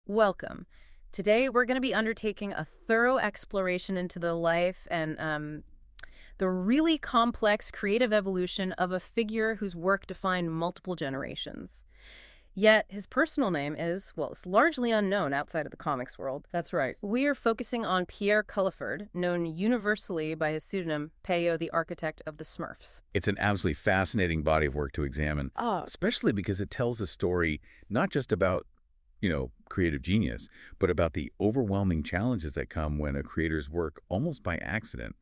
Welcome. Today, we're going to be undertaking a thorough exploration into the life and the really complex creative evolution of a figure whose work defined multiple generations. Yet, his personal name is, well, it's largely unknown outside of the comics world. That's right. We are focusing on Pierre Culliford, known universally by his pseudonym Peyo, the architect of the Smurfs. It's an absolutely fascinating body of work to examine, especially because it tells a story not just about, creative genius, but about the overwhelming challenges that come when a creator's work, almost by accident,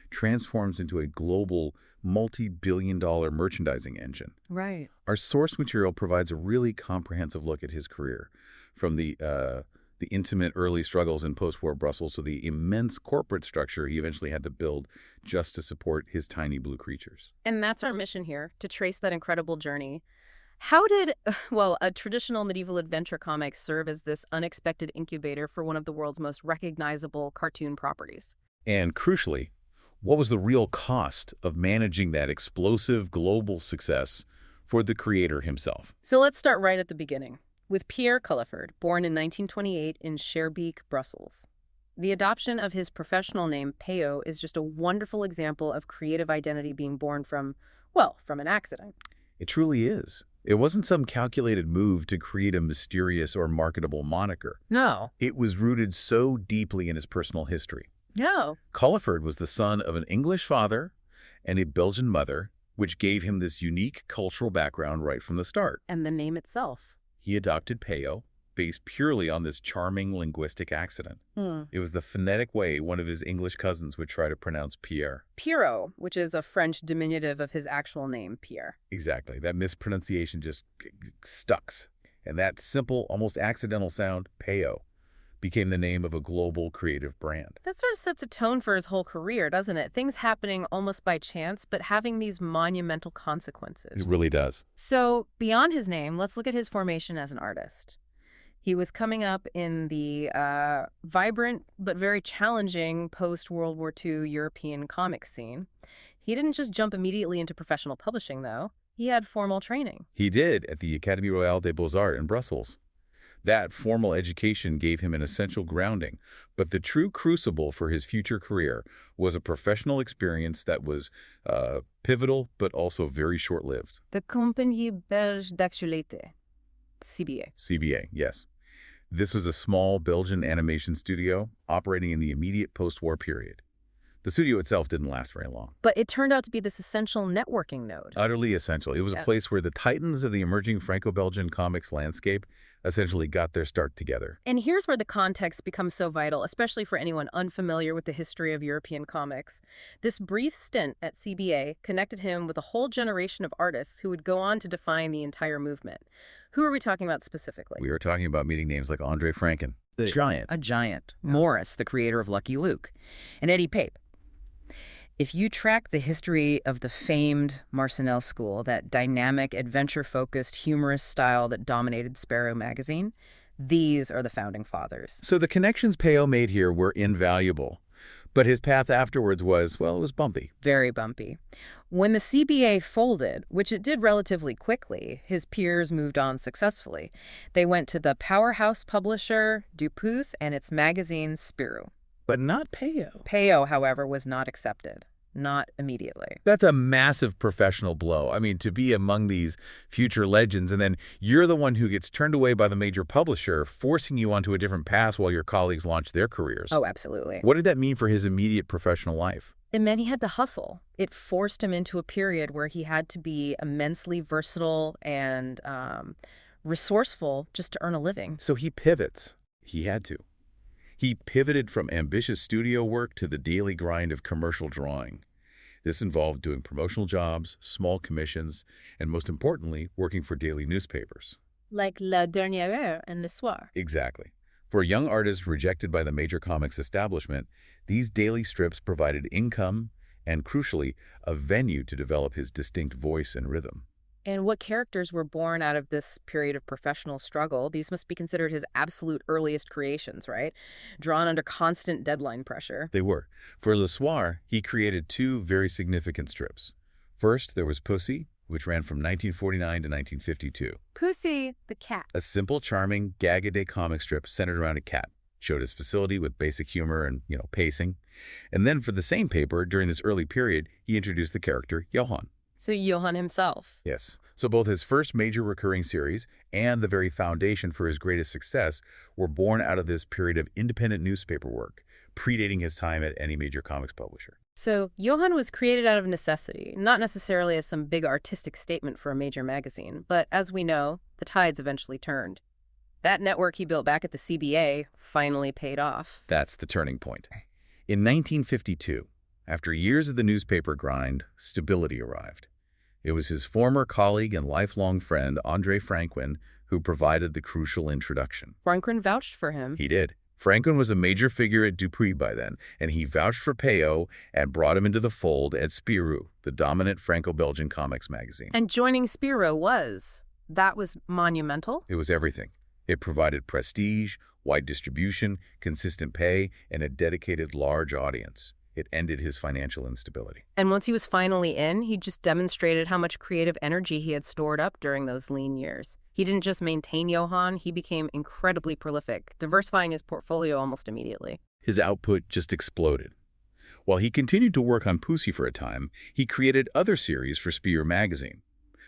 transforms into a global, multi-billion-dollar merchandising engine. Right. Our source material provides a really comprehensive look at his career, from the intimate early struggles in post-war Brussels to the immense corporate structure he eventually had to build just to support his tiny blue creatures. And that's our mission here, to trace that incredible journey. How did, well, a traditional medieval adventure comic serve as this unexpected incubator for one of the world's most recognizable cartoon properties? And crucially, what was the real cost of managing that explosive global success for the creator himself? So let's start right at the beginning, with Pierre Culliford, born in 1928 in Schaerbeek, Brussels. The adoption of his professional name, Peyo, is just a wonderful example of creative identity being born from an accident. It truly is. It wasn't some calculated move to create a mysterious or marketable moniker. No. It was rooted so deeply in his personal history. No. Culliford was the son of an English father and a Belgian mother, which gave him this unique cultural background right from the start. And the name itself. He adopted Peyo, based purely on this charming linguistic accident. It was the phonetic way one of his English cousins would try to pronounce Pierre. Pierrot, which is a French diminutive of his actual name, Pierre. Exactly. That mispronunciation just stucks. And that simple, almost accidental sound, Peyo, became the name of a global creative brand. That sort of sets a tone for his whole career, doesn't it? Things happening almost by chance, but having these monumental consequences. It really does. So, beyond his name, let's look at his formation as an artist. He was coming up in the vibrant but very challenging post-World War II European comic scene. He didn't just jump immediately into professional publishing, though. He had formal training. He did at the Académie Royale des Beaux-Arts in Brussels. That formal education gave him an essential grounding, but the true crucible for his future career was a professional experience that was pivotal but also very short-lived. The Compagnie Belge d'Actualité, CBA. CBA, yes. This was a small Belgian animation studio operating in the immediate post-war period. The studio itself didn't last very long. But it turned out to be this essential networking node. Utterly essential. It was a place where the titans of the emerging Franco-Belgian comics landscape essentially got their start together. And here's where the context becomes so vital, especially for anyone unfamiliar with the history of European comics. This brief stint at CBA connected him with a whole generation of artists who would go on to define the entire movement. Who are we talking about specifically? We were talking about meeting names like Andre Franken, the giant. A giant. Morris, the creator of Lucky Luke. And Eddie Pape. If you track the history of the famed Marcinelle School, that dynamic, adventure-focused, humorous style that dominated Sparrow magazine, these are the founding fathers. So the connections Peyo made here were invaluable. But his path afterwards was, well, it was bumpy. Very bumpy. When the CBA folded, which it did relatively quickly, his peers moved on successfully. They went to the powerhouse publisher Dupuis and its magazine Spirou. But not Peyo. Peyo, however, was not accepted. Not immediately. That's a massive professional blow. I mean, to be among these future legends, and then you're the one who gets turned away by the major publisher, forcing you onto a different path while your colleagues launch their careers. Oh, absolutely. What did that mean for his immediate professional life? It meant he had to hustle. It forced him into a period where he had to be immensely versatile and resourceful just to earn a living. So he pivots. He had to. He pivoted from ambitious studio work to the daily grind of commercial drawing. This involved doing promotional jobs, small commissions, and most importantly, working for daily newspapers. Like La Dernière Heure and Le Soir. Exactly. For a young artist rejected by the major comics establishment, these daily strips provided income and, crucially, a venue to develop his distinct voice and rhythm. And what characters were born out of this period of professional struggle? These must be considered his absolute earliest creations, right? Drawn under constant deadline pressure. They were. For Le Soir, he created two very significant strips. First, there was Pussy, which ran from 1949 to 1952. Pussy the cat. A simple, charming, gag-a-day comic strip centered around a cat. Showed his facility with basic humor and, pacing. And then for the same paper, during this early period, he introduced the character Johann. So Johann himself. Yes. So both his first major recurring series and the very foundation for his greatest success were born out of this period of independent newspaper work, predating his time at any major comics publisher. So Johann was created out of necessity, not necessarily as some big artistic statement for a major magazine, but as we know, the tides eventually turned. That network he built back at the CBA finally paid off. That's the turning point. In 1952, after years of the newspaper grind, stability arrived. It was his former colleague and lifelong friend, Andre Franquin, who provided the crucial introduction. Franquin vouched for him. He did. Franquin was a major figure at Dupuis by then, and he vouched for Peyo and brought him into the fold at Spirou, the dominant Franco-Belgian comics magazine. And joining Spirou that was monumental? It was everything. It provided prestige, wide distribution, consistent pay, and a dedicated large audience. It ended his financial instability. And once he was finally in, he just demonstrated how much creative energy he had stored up during those lean years. He didn't just maintain Johann, he became incredibly prolific, diversifying his portfolio almost immediately. His output just exploded. While he continued to work on Pussy for a time, he created other series for Spirou magazine.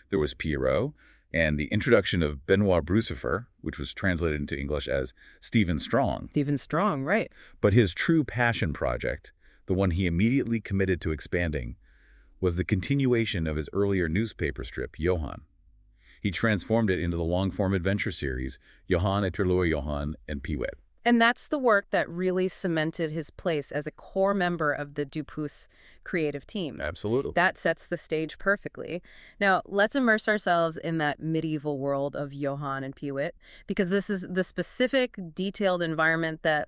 There was Pierrot, and the introduction of Benoit Brucifer, which was translated into English as Stephen Strong. Stephen Strong, right. But his true passion project, the one he immediately committed to expanding, was the continuation of his earlier newspaper strip, Johann. He transformed it into the long-form adventure series, Johann et Johann and Peewit. And that's the work that really cemented his place as a core member of the Dupuis creative team. Absolutely. That sets the stage perfectly. Now, let's immerse ourselves in that medieval world of Johann and Peewit, because this is the specific, detailed environment that,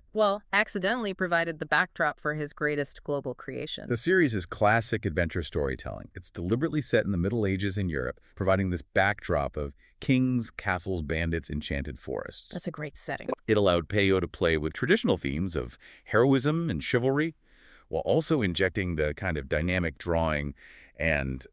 accidentally provided the backdrop for his greatest global creation. The series is classic adventure storytelling. It's deliberately set in the Middle Ages in Europe, providing this backdrop of kings, castles, bandits, enchanted forests. That's a great setting. It allowed Peyo to play with traditional themes of heroism and chivalry, while also injecting the kind of dynamic drawing and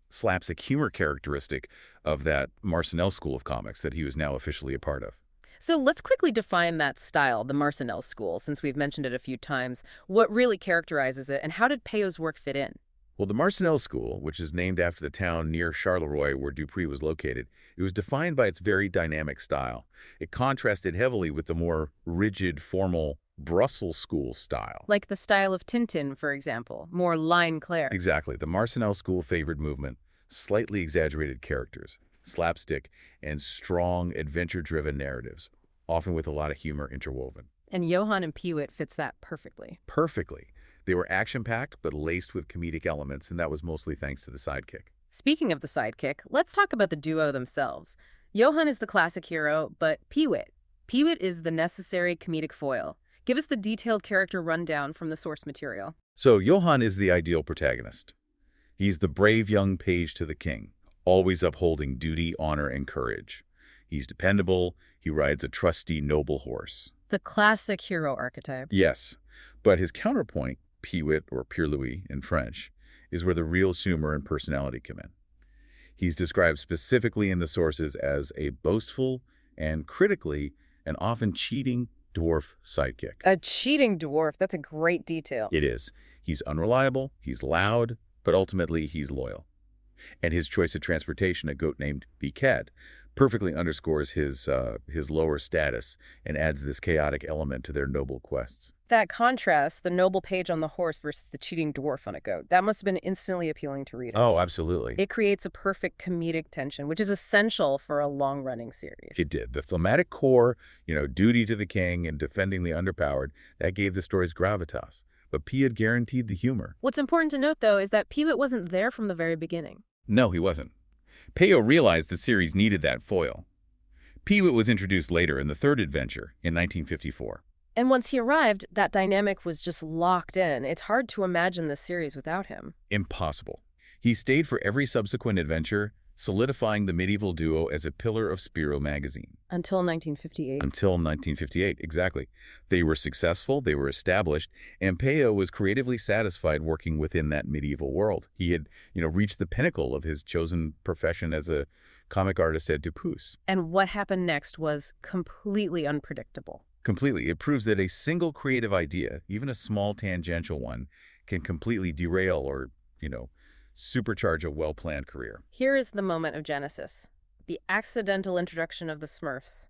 slapstick humor characteristic of that Marcinelle school of comics that he was now officially a part of. So let's quickly define that style, the Marcinelle school, since we've mentioned it a few times. What really characterizes it, and how did Peyo's work fit in? Well, the Marcinelle School, which is named after the town near Charleroi where Dupuis was located, it was defined by its very dynamic style. It contrasted heavily with the more rigid, formal Brussels school style. Like the style of Tintin, for example, more line clair. Exactly. The Marcinelle School favored movement, slightly exaggerated characters, slapstick, and strong, adventure-driven narratives, often with a lot of humor interwoven. And Johann and Peewit fits that perfectly. Perfectly. They were action-packed, but laced with comedic elements, and that was mostly thanks to the sidekick. Speaking of the sidekick, let's talk about the duo themselves. Johann is the classic hero, but Peewit is the necessary comedic foil. Give us the detailed character rundown from the source material. So Johann is the ideal protagonist. He's the brave young page to the king, always upholding duty, honor, and courage. He's dependable. He rides a trusty, noble horse. The classic hero archetype. Yes, but his counterpoint, Peewit, or Pierre-Louis in French, is where the real humor and personality come in. He's described specifically in the sources as a boastful and critically and often cheating dwarf sidekick. A cheating dwarf. That's a great detail. It is. He's unreliable, he's loud, but ultimately he's loyal. And his choice of transportation, a goat named Biquet, perfectly underscores his lower status and adds this chaotic element to their noble quests. That contrast, the noble page on the horse versus the cheating dwarf on a goat, that must have been instantly appealing to readers. Oh, absolutely. It creates a perfect comedic tension, which is essential for a long-running series. It did. The thematic core, duty to the king and defending the underpowered, that gave the stories gravitas. But Peewit guaranteed the humor. What's important to note, though, is that Peewit wasn't there from the very beginning. No, he wasn't. Peyo realized the series needed that foil. Peewit was introduced later in the third adventure in 1954. And once he arrived, that dynamic was just locked in. It's hard to imagine this series without him. Impossible. He stayed for every subsequent adventure, solidifying the medieval duo as a pillar of Spiro magazine. Until 1958. Until 1958, exactly. They were successful, they were established, and Peyo was creatively satisfied working within that medieval world. He had, reached the pinnacle of his chosen profession as a comic artist at Dupuis. And what happened next was completely unpredictable. Completely. It proves that a single creative idea, even a small tangential one, can completely derail or, supercharge a well-planned career. Here is the moment of genesis. The accidental introduction of the Smurfs.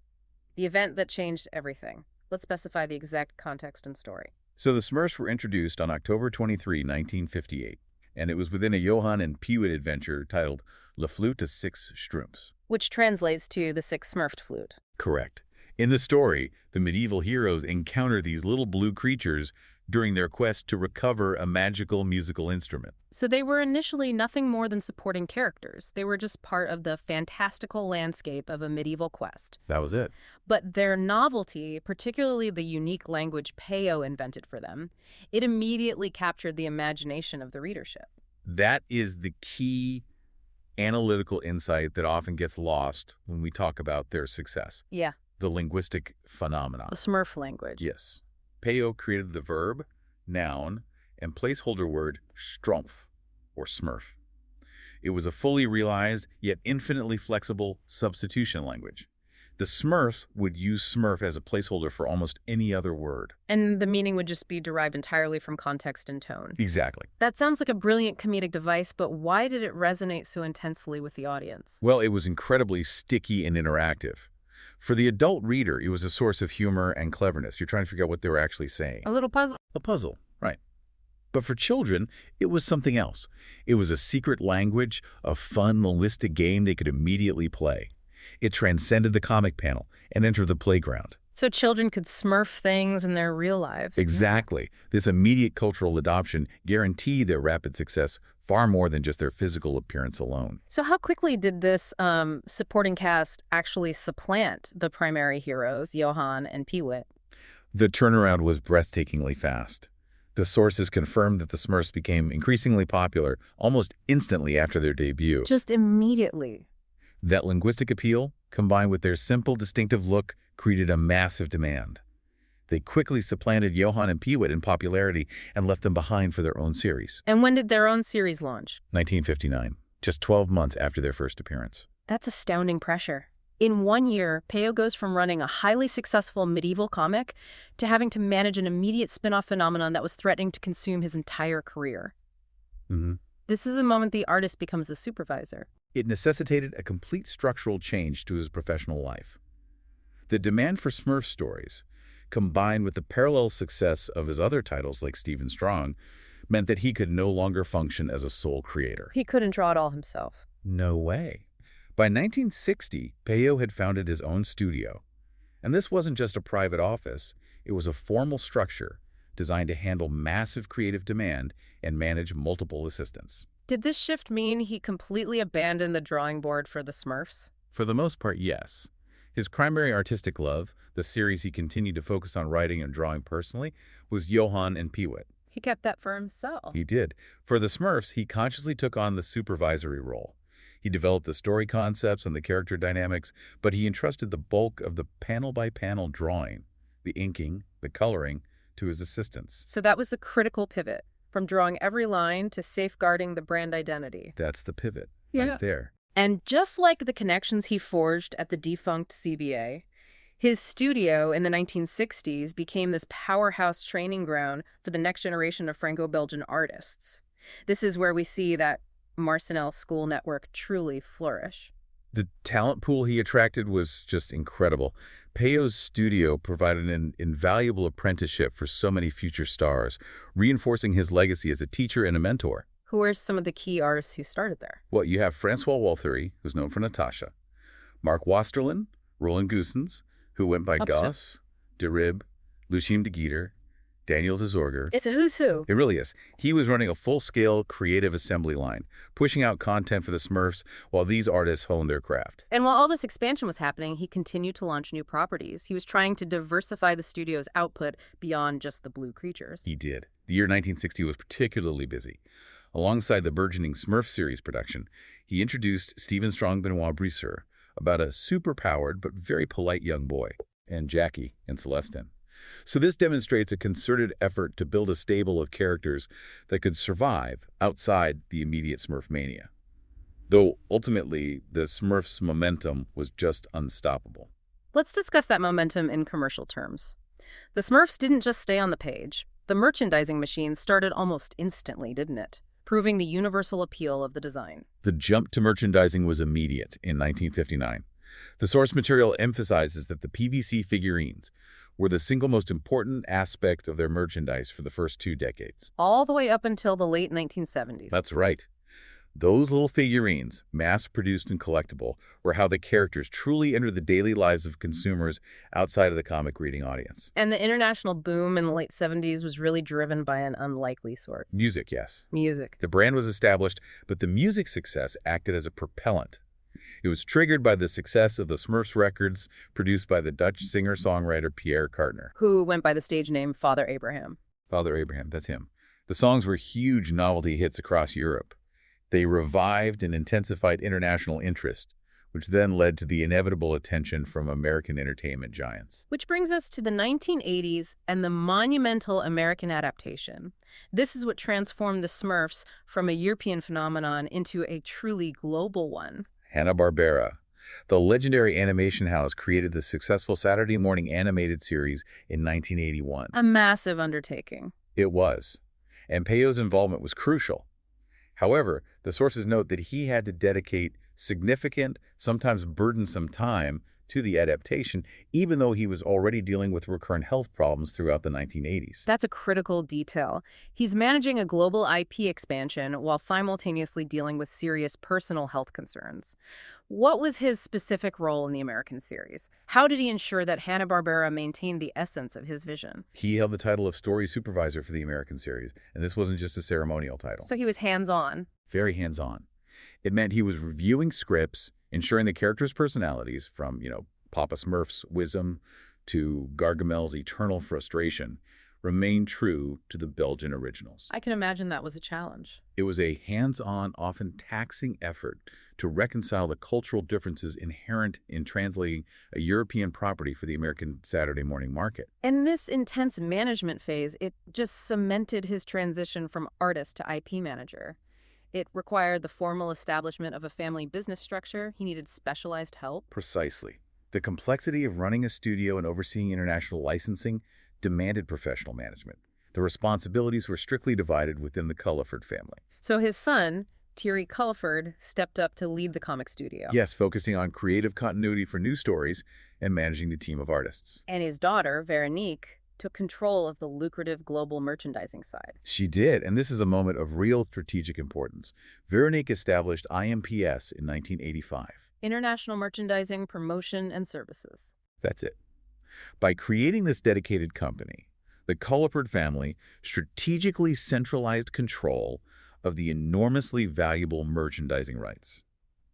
The event that changed everything. Let's specify the exact context and story. So the Smurfs were introduced on October 23, 1958, and it was within a Johann and Peewit adventure titled Le Flûte à Six Schtroumpfs. Which translates to the Six Smurfed Flute. Correct. In the story, the medieval heroes encounter these little blue creatures during their quest to recover a magical musical instrument. So they were initially nothing more than supporting characters. They were just part of the fantastical landscape of a medieval quest. That was it. But their novelty, particularly the unique language Peyo invented for them, it immediately captured the imagination of the readership. That is the key analytical insight that often gets lost when we talk about their success. Yeah. The linguistic phenomenon. The Smurf language. Yes. Peyo created the verb, noun, and placeholder word strumpf, or smurf. It was a fully realized, yet infinitely flexible substitution language. The Smurfs would use smurf as a placeholder for almost any other word. And the meaning would just be derived entirely from context and tone. Exactly. That sounds like a brilliant comedic device, but why did it resonate so intensely with the audience? Well, it was incredibly sticky and interactive. For the adult reader, it was a source of humor and cleverness. You're trying to figure out what they were actually saying. A little puzzle. A puzzle, right. But for children, it was something else. It was a secret language, a fun, linguistic game they could immediately play. It transcended the comic panel and entered the playground. So children could smurf things in their real lives. Exactly. This immediate cultural adoption guaranteed their rapid success far more than just their physical appearance alone. So how quickly did this supporting cast actually supplant the primary heroes, Johann and Peewit? The turnaround was breathtakingly fast. The sources confirmed that the Smurfs became increasingly popular almost instantly after their debut. Just immediately. That linguistic appeal, combined with their simple, distinctive look, created a massive demand. They quickly supplanted Johann and Peewit in popularity and left them behind for their own series. And when did their own series launch? 1959, just 12 months after their first appearance. That's astounding pressure. In 1 year, Peyo goes from running a highly successful medieval comic to having to manage an immediate spin-off phenomenon that was threatening to consume his entire career. Mm-hmm. This is the moment the artist becomes a supervisor. It necessitated a complete structural change to his professional life. The demand for Smurf stories, combined with the parallel success of his other titles like Stephen Strong, meant that he could no longer function as a sole creator. He couldn't draw it all himself. No way. By 1960, Peyo had founded his own studio. And this wasn't just a private office, it was a formal structure designed to handle massive creative demand and manage multiple assistants. Did this shift mean he completely abandoned the drawing board for the Smurfs? For the most part, yes. His primary artistic love, the series he continued to focus on writing and drawing personally, was Johann and Peewit. He kept that for himself. He did. For the Smurfs, he consciously took on the supervisory role. He developed the story concepts and the character dynamics, but he entrusted the bulk of the panel-by-panel drawing, the inking, the coloring, to his assistants. So that was the critical pivot, from drawing every line to safeguarding the brand identity. That's the pivot, Yeah. right there. And just like the connections he forged at the defunct CBA, his studio in the 1960s became this powerhouse training ground for the next generation of Franco-Belgian artists. This is where we see that Marcinelle school network truly flourish. The talent pool he attracted was just incredible. Peyo's studio provided an invaluable apprenticeship for so many future stars, reinforcing his legacy as a teacher and a mentor. Who are some of the key artists who started there? Well, you have Francois Walthéry, who's known for Natasha, Mark Wasterlin, Roland Goossens, who went by Goss, De Rib, Lucien de Guider, Daniel de Zorger. It's a who's who. It really is. He was running a full-scale creative assembly line, pushing out content for the Smurfs while these artists honed their craft. And while all this expansion was happening, he continued to launch new properties. He was trying to diversify the studio's output beyond just the blue creatures. He did. The year 1960 was particularly busy. Alongside the burgeoning Smurf series production, he introduced Stephen Strong Benoit Briseur about a superpowered but very polite young boy, and Jackie and Celestin. So this demonstrates a concerted effort to build a stable of characters that could survive outside the immediate Smurf mania. Though ultimately, the Smurfs' momentum was just unstoppable. Let's discuss that momentum in commercial terms. The Smurfs didn't just stay on the page. The merchandising machine started almost instantly, didn't it? Proving the universal appeal of the design. The jump to merchandising was immediate in 1959. The source material emphasizes that the PVC figurines were the single most important aspect of their merchandise for the first 2 decades. All the way up until the late 1970s. That's right. Those little figurines, mass-produced and collectible, were how the characters truly entered the daily lives of consumers outside of the comic reading audience. And the international boom in the late 70s was really driven by an unlikely sort. Music, yes. Music. The brand was established, but the music success acted as a propellant. It was triggered by the success of the Smurfs records produced by the Dutch singer-songwriter Pierre Cartner. Who went by the stage name Father Abraham. Father Abraham, that's him. The songs were huge novelty hits across Europe. They revived and intensified international interest, which then led to the inevitable attention from American entertainment giants. Which brings us to the 1980s and the monumental American adaptation. This is what transformed the Smurfs from a European phenomenon into a truly global one. Hanna-Barbera. The legendary animation house created the successful Saturday morning animated series in 1981. A massive undertaking. It was. And Peyo's involvement was crucial. However, the sources note that he had to dedicate significant, sometimes burdensome time to the adaptation, even though he was already dealing with recurrent health problems throughout the 1980s. That's a critical detail. He's managing a global IP expansion while simultaneously dealing with serious personal health concerns. What was his specific role in the American series? How did he ensure that Hanna-Barbera maintained the essence of his vision? He held the title of story supervisor for the American series, and this wasn't just a ceremonial title. So he was hands-on. Very hands-on. It meant he was reviewing scripts, ensuring the characters' personalities, from, Papa Smurf's wisdom to Gargamel's eternal frustration, remained true to the Belgian originals. I can imagine that was a challenge. It was a hands-on, often taxing effort to reconcile the cultural differences inherent in translating a European property for the American Saturday morning market. In this intense management phase, it just cemented his transition from artist to IP manager. It required the formal establishment of a family business structure. He needed specialized help. Precisely. The complexity of running a studio and overseeing international licensing demanded professional management. The responsibilities were strictly divided within the Culliford family. So his son, Thierry Culliford, stepped up to lead the comic studio. Yes, focusing on creative continuity for new stories and managing the team of artists. And his daughter, Veronique, took control of the lucrative global merchandising side. She did, and this is a moment of real strategic importance. Veronique established IMPS in 1985. International Merchandising, Promotion, and Services. That's it. By creating this dedicated company, the Culliford family strategically centralized control of the enormously valuable merchandising rights.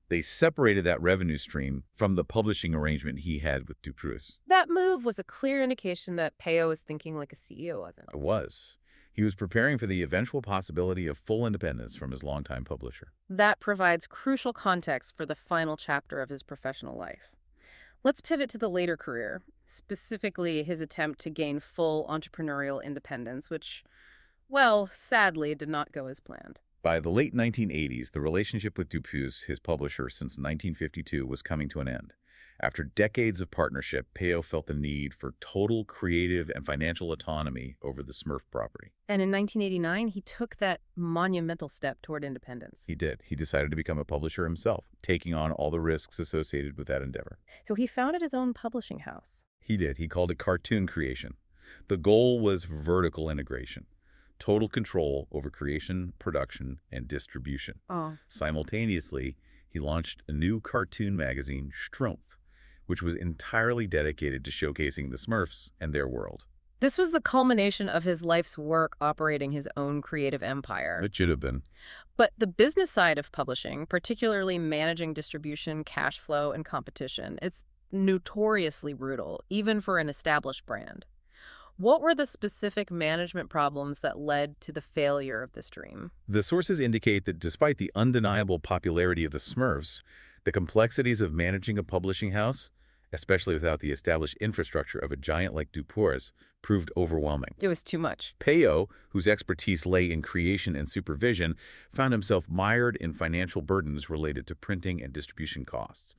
They separated that revenue stream from the publishing arrangement he had with Dupuis. That move was a clear indication that Peyo was thinking like a CEO, wasn't it? It was. He was preparing for the eventual possibility of full independence from his longtime publisher. That provides crucial context for the final chapter of his professional life. Let's pivot to the later career, specifically his attempt to gain full entrepreneurial independence, which, well, sadly did not go as planned. By the late 1980s, the relationship with Dupuis, his publisher since 1952, was coming to an end. After decades of partnership, Peyo felt the need for total creative and financial autonomy over the Smurf property. And in 1989, he took that monumental step toward independence. He did. He decided to become a publisher himself, taking on all the risks associated with that endeavor. So he founded his own publishing house. He did. He called it Cartoon Creation. The goal was vertical integration. Total control over creation, production, and distribution. Simultaneously, he launched a new cartoon magazine, Strumpf, which was entirely dedicated to showcasing the Smurfs and their world. This was the culmination of his life's work operating his own creative empire. It should have been. But the business side of publishing, particularly managing distribution, cash flow, and competition, it's notoriously brutal, even for an established brand. What were the specific management problems that led to the failure of this dream? The sources indicate that despite the undeniable popularity of the Smurfs, the complexities of managing a publishing house, especially without the established infrastructure of a giant like Dupour's, proved overwhelming. It was too much. Peyo, whose expertise lay in creation and supervision, found himself mired in financial burdens related to printing and distribution costs.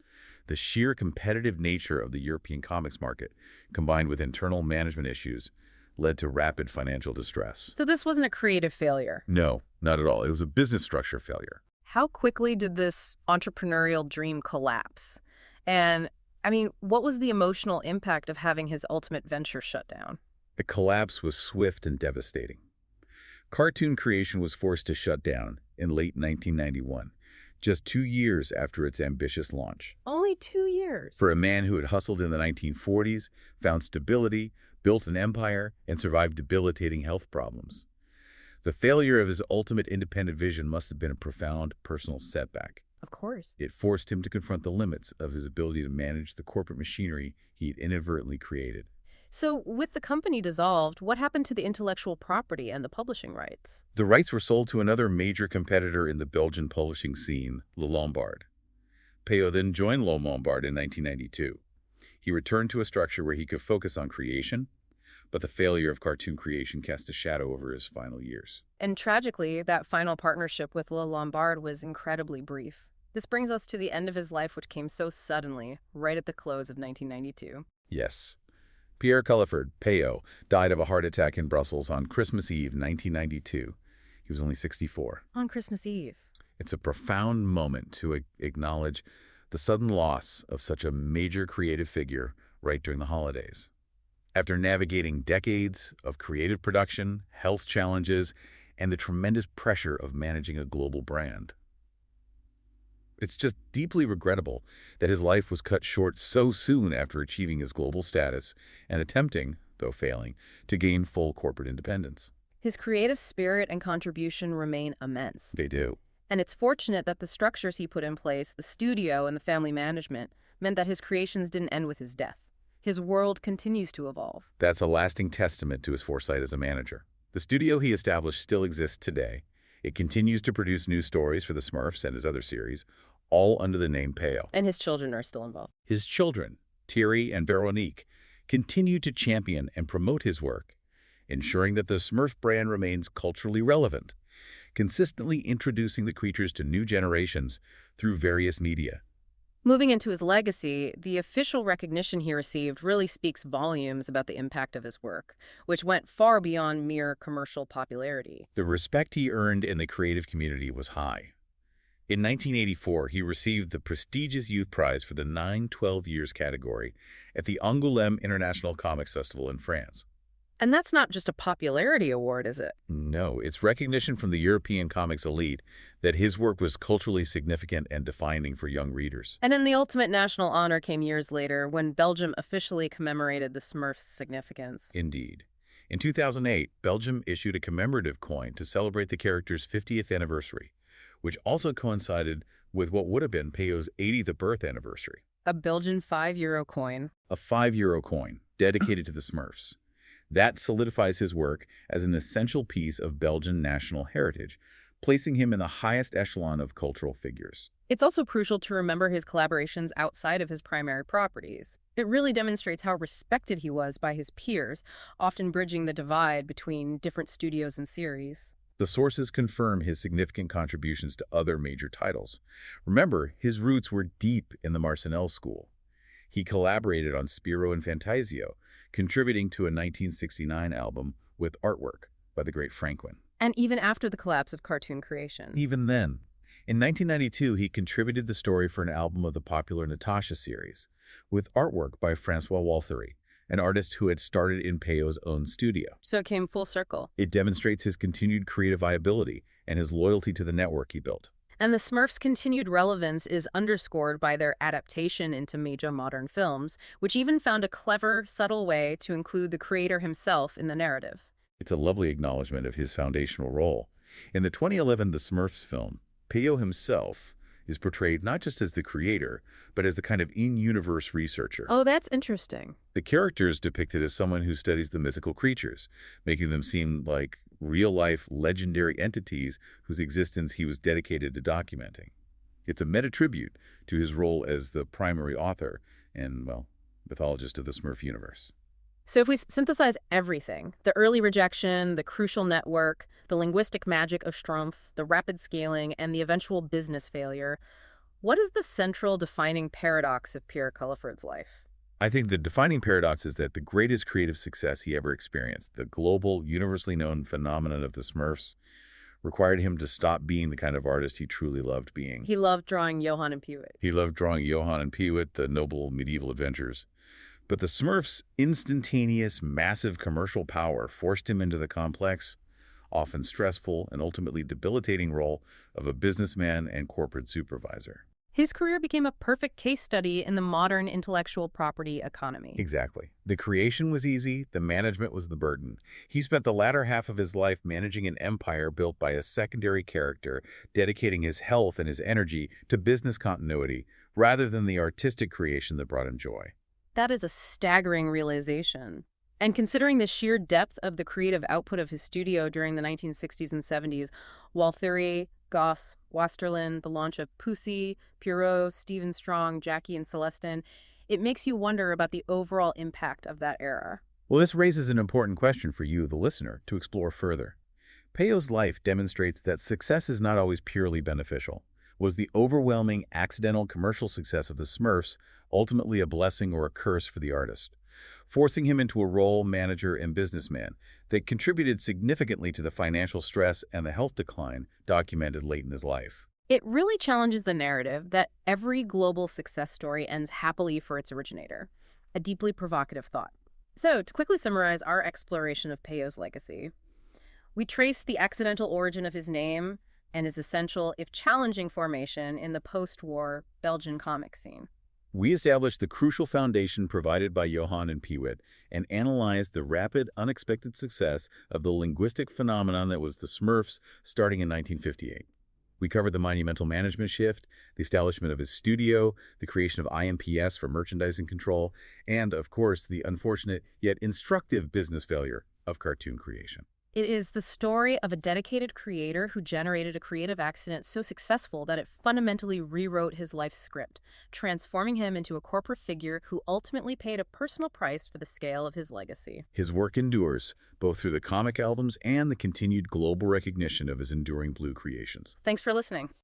The sheer competitive nature of the European comics market, combined with internal management issues, led to rapid financial distress. So this wasn't a creative failure. No, not at all. It was a business structure failure. How quickly did this entrepreneurial dream collapse? And, I mean, what was the emotional impact of having his ultimate venture shut down? The collapse was swift and devastating. Cartoon creation was forced to shut down in late 1991, just 2 years after its ambitious launch. Only 2 years. For a man who had hustled in the 1940s, found stability, built an empire, and survived debilitating health problems. The failure of his ultimate independent vision must have been a profound personal setback. Of course. It forced him to confront the limits of his ability to manage the corporate machinery he had inadvertently created. So, with the company dissolved, what happened to the intellectual property and the publishing rights? The rights were sold to another major competitor in the Belgian publishing scene, Le Lombard. Peyo then joined Le Lombard in 1992. He returned to a structure where he could focus on creation, but the failure of cartoon creation cast a shadow over his final years. And tragically, that final partnership with Le Lombard was incredibly brief. This brings us to the end of his life, which came so suddenly, right at the close of 1992. Yes. Pierre Culliford, Peyo, died of a heart attack in Brussels on Christmas Eve, 1992. He was only 64. On Christmas Eve. It's a profound moment to acknowledge the sudden loss of such a major creative figure right during the holidays. After navigating decades of creative production, health challenges, and the tremendous pressure of managing a global brand. It's just deeply regrettable that his life was cut short so soon after achieving his global status and attempting, though failing, to gain full corporate independence. His creative spirit and contribution remain immense. They do. And it's fortunate that the structures he put in place, the studio and the family management, meant that his creations didn't end with his death. His world continues to evolve. That's a lasting testament to his foresight as a manager. The studio he established still exists today. It continues to produce new stories for the Smurfs and his other series, all under the name Peyo. And his children are still involved. His children, Thierry and Veronique, continue to champion and promote his work, ensuring that the Smurf brand remains culturally relevant, consistently introducing the creatures to new generations through various media. Moving into his legacy, the official recognition he received really speaks volumes about the impact of his work, which went far beyond mere commercial popularity. The respect he earned in the creative community was high. In 1984, he received the prestigious Youth Prize for the 9-12 years category at the Angoulême International Comics Festival in France. And that's not just a popularity award, is it? No, it's recognition from the European comics elite that his work was culturally significant and defining for young readers. And then the ultimate national honor came years later when Belgium officially commemorated the Smurfs' significance. Indeed. In 2008, Belgium issued a commemorative coin to celebrate the character's 50th anniversary, which also coincided with what would have been Peyo's 80th birth anniversary. A Belgian €5 coin. A €5 coin dedicated to the Smurfs. That solidifies his work as an essential piece of Belgian national heritage, placing him in the highest echelon of cultural figures. It's also crucial to remember his collaborations outside of his primary properties. It really demonstrates how respected he was by his peers, often bridging the divide between different studios and series. The sources confirm his significant contributions to other major titles. Remember, his roots were deep in the Marcinelle school. He collaborated on Spiro and Fantasio, contributing to a 1969 album with artwork by the great Franquin. And even after the collapse of cartoon creation. Even then. In 1992, he contributed the story for an album of the popular Natasha series, with artwork by Francois Walthery, an artist who had started in Peyo's own studio. So it came full circle. It demonstrates his continued creative viability and his loyalty to the network he built. And the Smurfs' continued relevance is underscored by their adaptation into major modern films, which even found a clever, subtle way to include the creator himself in the narrative. It's a lovely acknowledgement of his foundational role. In the 2011 The Smurfs film, Peyo himself is portrayed not just as the creator, but as the kind of in-universe researcher. Oh, that's interesting. The character is depicted as someone who studies the mythical creatures, making them seem like real-life legendary entities whose existence he was dedicated to documenting. It's a meta-tribute to his role as the primary author and, well, mythologist of the Smurf universe. So if we synthesize everything, the early rejection, the crucial network, the linguistic magic of Strumpf, the rapid scaling, and the eventual business failure, what is the central defining paradox of Pierre Culliford's life? I think the defining paradox is that the greatest creative success he ever experienced, the global, universally known phenomenon of the Smurfs, required him to stop being the kind of artist he truly loved being. He loved drawing Johann and Peewit. He loved drawing Johann and Peewit, the noble medieval adventures. But the Smurfs' instantaneous, massive commercial power forced him into the complex, often stressful, and ultimately debilitating role of a businessman and corporate supervisor. His career became a perfect case study in the modern intellectual property economy. Exactly. The creation was easy, the management was the burden. He spent the latter half of his life managing an empire built by a secondary character, dedicating his health and his energy to business continuity rather than the artistic creation that brought him joy. That is a staggering realization. And considering the sheer depth of the creative output of his studio during the 1960s and 70s, Walthéry, Goss, Wasterlin, the launch of Pussy, Pierrot, Stephen Strong, Jackie, and Celestin, it makes you wonder about the overall impact of that era. Well, this raises an important question for you, the listener, to explore further. Peyo's life demonstrates that success is not always purely beneficial. Was the overwhelming, accidental commercial success of the Smurfs ultimately a blessing or a curse for the artist, forcing him into a role, manager, and businessman that contributed significantly to the financial stress and the health decline documented late in his life? It really challenges the narrative that every global success story ends happily for its originator, a deeply provocative thought. So, to quickly summarize our exploration of Peyo's legacy, we trace the accidental origin of his name and his essential, if challenging, formation in the post-war Belgian comic scene. We established the crucial foundation provided by Johann and Peewit and analyzed the rapid, unexpected success of the linguistic phenomenon that was the Smurfs starting in 1958. We covered the monumental management shift, the establishment of his studio, the creation of IMPS for merchandising control, and, of course, the unfortunate yet instructive business failure of cartoon creation. It is the story of a dedicated creator who generated a creative accident so successful that it fundamentally rewrote his life script, transforming him into a corporate figure who ultimately paid a personal price for the scale of his legacy. His work endures, both through the comic albums and the continued global recognition of his enduring blue creations. Thanks for listening.